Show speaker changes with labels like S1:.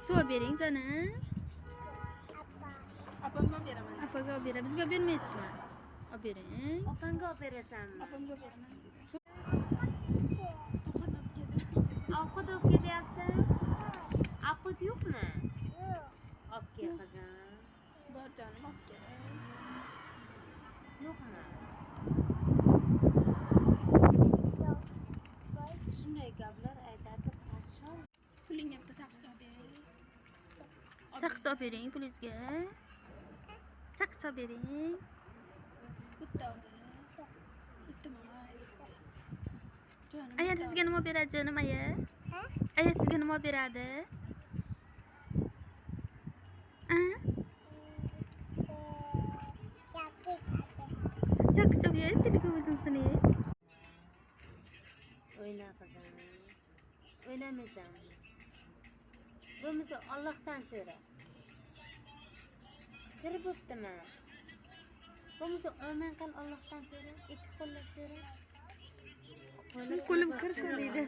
S1: Suv bering canım.
S2: Opamga beraman.
S1: Apaga olib beradi. Bizga bermaysizmi? Olib bering.
S3: Opangga olib berasanmi?
S2: Opamga beraman.
S3: Ovqat olib kelyapti. Ovqat yo'qmi? Olib kel qizim.
S2: Bor jonim, olib kel.
S3: Yo'qmi? Shunday gaplar aytadi qachon?
S2: Puling yo'qda saqich olib ber.
S1: Sakkiz olib bering pulingizga. Sakkiz olib bering.
S2: Bitta olib ber. Bitta mana. Jonim.
S1: Aya sizga nima beradi canım aya? Aya sizga nima beradi? Sakkiz olib beradi, telefon bo'ldim seni.
S3: O'yna qizim. O'ynamaysanmi? Bo'lmasa Allohdan so'ra. Kirib o'tdimi? Bo'lmasa oman qil Allohdan so'ra. Ikki qo'llab so'ra.
S1: Qo'lim kirib deydi.